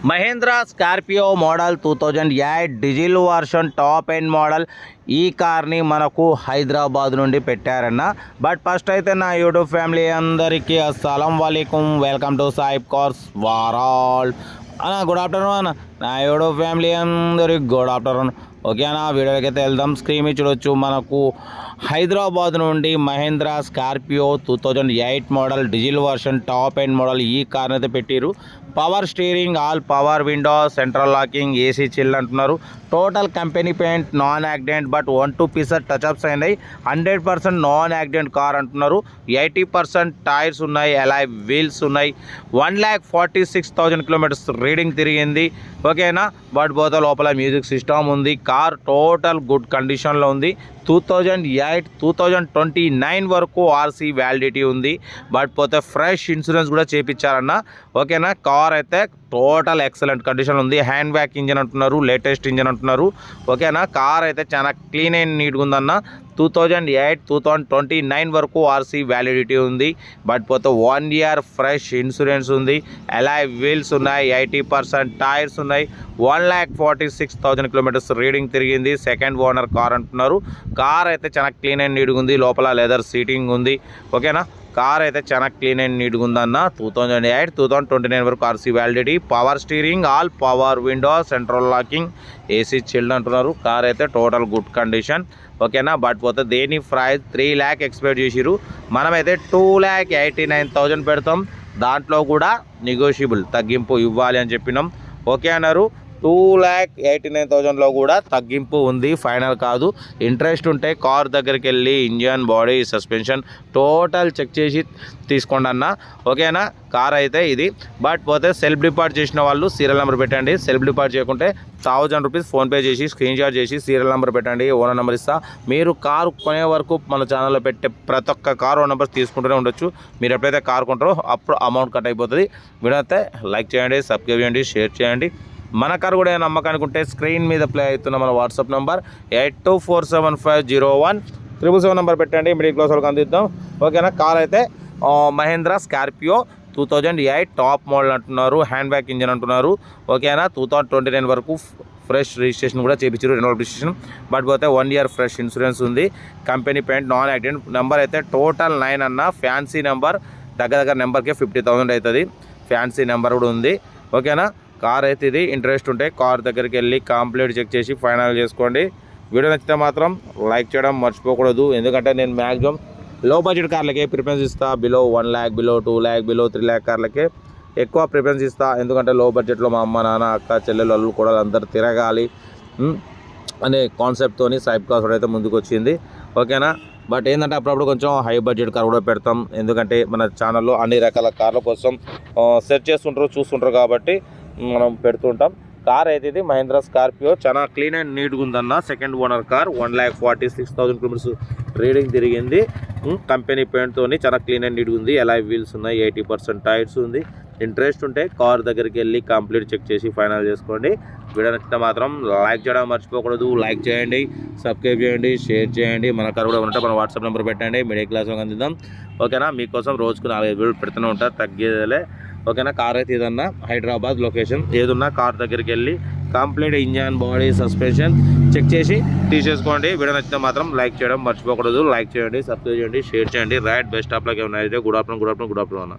Mahindra Scorpio model 2008 diesel version top end model. ఈ కార్ని మనకు హైదరాబాద్ నుండి పెట్టారన్న. బట్ ఫస్ట్ అయితే నా యూట్యూబ్ ఫ్యామిలీ అందరికీ అస్సలం వాలేకుం, వెల్కమ్ టు సాయిబ్ కార్స్ వరల్డ్ అన్న. గుడ్ ఆఫ్టర్నూన్ అన్న. నా యూట్యూబ్ ఫ్యామిలీ అందరికి గుడ్ ఆఫ్టర్నూన్. ఓకే అన్న, వీడియోకి అయితే వెళ్దాం. స్క్రీన్ మీద చూడొచ్చు, మనకు హైదరాబాద్ నుండి Mahindra Scorpio 2008 model diesel version top end model ఈ కార్ని అయితే పెట్టిరు. Power steering, all power window, central locking, AC chill అంటున్నారు. Total company paint, non accident, but 1-2 touch ups అయినాయి. 100% నాన్ యాక్సిడెంట్ కార్ అంటున్నారు. 80% టైర్స్ ఉన్నాయి, అలాయ్ వీల్స్ ఉన్నాయి. 1,46,000 కిలోమీటర్స్ రీడింగ్ తిరిగింది. ఓకేనా, బట్ పోతే లోపల మ్యూజిక్ సిస్టమ్ ఉంది. కార్ టోటల్ గుడ్ కండిషన్లో ఉంది. 2008-2029 వరకు ఆర్సీ వ్యాలిడిటీ ఉంది. బట్ పోతే ఫ్రెష్ ఇన్సూరెన్స్ కూడా చేయించారన్న. ఓకేనా, కార్ అయితే టోటల్ ఎక్సలెంట్ కండిషన్ ఉంది. హ్యాండ్ బ్యాక్ ఇంజన్ అంటున్నారు, లేటెస్ట్ ఇంజన్ అంటున్నారు. ఓకేనా, కార్ అయితే చాలా క్లీన్ అండ్ నీట్గా ఉందన్న. 2008-2029 వరకు ఆర్సీ వ్యాలిడిటీ ఉంది. బట్ పోతే 1 ఇయర్ ఫ్రెష్ ఇన్సూరెన్స్ ఉంది. అలాయ్ వీల్స్ ఉన్నాయి, 80% టైర్స్ ఉన్నాయి. 1,46,000 కిలోమీటర్స్ రీడింగ్ తిరిగింది. సెకండ్ ఓనర్ కార్ అంటున్నారు. కార్ అయితే చాలా క్లీన్ అండ్ నీట్గా ఉంది. లోపల లెదర్ సీటింగ్ ఉంది. ఓకేనా, కార్ అయితే చాలా క్లీన్ అండ్ నీట్గా ఉందన్న. 2008-2029 వరకు RC validity. Power steering, all power window, central locking, AC chilled అంటున్నారు. కార్ అయితే టోటల్ గుడ్ కండిషన్. ఓకేనా, బట్ పోతే దేని ప్రైస్ 3 lakh ఎక్స్పెక్ట్ చేసిరు. మనమైతే 2,89,000 పెడతాం. దాంట్లో కూడా నెగోషియబుల్ తగ్గింపు ఇవ్వాలి అని చెప్పినాం. ఓకే అన్నారు. 2,89,000లో కూడా తగ్గింపు ఉంది, ఫైనల్ కాదు. ఇంట్రెస్ట్ ఉంటే కార్ దగ్గరికి వెళ్ళి engine, body, suspension total check చేసి తీసుకోండి అన్న. ఓకేనా, కార్ అయితే ఇది. బట్ పోతే సెల్ఫ్ డిపార్ట్ చేసిన వాళ్ళు సీరియల్ నెంబర్ పెట్టండి. సెల్ఫ్ డిపార్ట్ చేయకుంటే 1,000 రూపీస్ ఫోన్పే చేసి స్క్రీన్ షాట్ చేసి సీరియల్ నెంబర్ పెట్టండి. ఓనర్ నెంబర్ ఇస్తా. మీరు కారు కొనే వరకు మన ఛానల్లో పెట్టే ప్రతి ఒక్క కారు ఓనర్ నెంబర్స్ తీసుకుంటూనే ఉండొచ్చు. మీరు ఎప్పుడైతే కారు కొంటారో అప్పుడు అమౌంట్ కట్ అయిపోతుంది. వీడియో అయితే లైక్ చేయండి, సబ్స్క్రైబ్ చేయండి, షేర్ చేయండి. మన కారు కూడా నమ్మకానికి ఉంటే స్క్రీన్ మీద ప్లే అవుతున్న మన వాట్సాప్ నెంబర్ 8247501777 నెంబర్ పెట్టండి. మిడిల్ క్లాస్ వాళ్ళకి అందిద్దాం. ఓకేనా, కార్ అయితే మహేంద్ర స్కార్పియో 2008 టాప్ మోడల్ అంటున్నారు. హ్యాండ్ బ్యాక్ ఇంజన్ అంటున్నారు. ఓకేనా, 2029 వరకు ఫ్రెష్ రిజిస్ట్రేషన్ కూడా చేయించారు, రెన్యువల్ రిజిస్ట్రేషన్. బట్ పోతే 1 ఇయర్ ఫ్రెష్ ఇన్సూరెన్స్ ఉంది. Company paint, non accident. Number అయితే టోటల్ 9 అన్న. ఫ్యాన్సీ నెంబర్ దగ్గర నెంబర్కే 50,000 అవుతుంది. ఫ్యాన్సీ నెంబర్ కూడా ఉంది. ఓకేనా, కార్ అయితే ఇది. ఇంట్రెస్ట్ ఉంటే కార్ దగ్గరికి వెళ్ళి కంప్లీట్ చెక్ చేసి ఫైనల్ చేసుకోండి. వీడియో నచ్చితే మాత్రం లైక్ చేయడం మర్చిపోకూడదు. ఎందుకంటే నేను మ్యాక్సిమం లో బడ్జెట్ కార్లకే ప్రిఫరెన్స్ ఇస్తా. Below 1 lakh, below 2 lakh, below 3 lakh కార్లకే ఎక్కువ ప్రిఫరెన్స్ ఇస్తా. ఎందుకంటే లో బడ్జెట్లో మా అమ్మ, నాన్న, అక్క, చెల్లెలు, అల్లు కూడా అందరూ తిరగాలి అనే కాన్సెప్ట్తో సాయిబ్ కార్స్ అయితే ముందుకు వచ్చింది. ఓకేనా, బట్ ఏంటంటే అప్పుడప్పుడు కొంచెం హై బడ్జెట్ కార్ కూడా పెడతాం. ఎందుకంటే మన ఛానల్లో అన్ని రకాల కార్ల కోసం సెర్చ్ చేస్తుంటారు, చూస్తుంటారు కాబట్టి మనం పెడుతుంటాం. కార్ అయితే ఇది మహేంద్ర స్కార్పియో చాలా క్లీన్ అండ్ నీట్గా ఉందన్న. Second owner car. 1,46,000 kilometres reading తిరిగింది. కంపెనీ పెయింట్తో చాలా క్లీన్ అండ్ నీట్గా ఉంది. అలాయ్ వీల్స్ ఉన్నాయి, 80% టైర్స్ ఉంది. ఇంట్రెస్ట్ ఉంటే కార్ దగ్గరికి వెళ్ళి కంప్లీట్ చెక్ చేసి ఫైనల్ చేసుకోండి. వీడియో నచ్చితే మాత్రం లైక్ చేయడం మర్చిపోకూడదు. లైక్ చేయండి, సబ్స్క్రైబ్ చేయండి, షేర్ చేయండి. మన కార్ కూడా ఉంటే మన వాట్సాప్ నెంబర్ పెట్టండి. మిడిల్ క్లాస్ అందిద్దాం. ఓకేనా, మీకోసం రోజుకు 4-5 వీడియోలు పెడుతూనే ఉంటారు, తగ్గేదేలే. ఓకేనా, కార్ అయితే ఏదన్నా హైదరాబాద్ లొకేషన్ ఏదున్నా కార్ దగ్గరికి వెళ్ళి complete engine, body, suspension check చేసి తీసేసుకోండి. వీడియో నచ్చితే మాత్రం లైక్ చేయడం మర్చిపోకూడదు. లైక్ చేయండి, సబ్స్క్రైబ్ చేయండి, షేర్ చేయండి. Right best of luck. ఏమైనా అయితే గుడ్ ఆఫ్టర్నూన్ అన్న.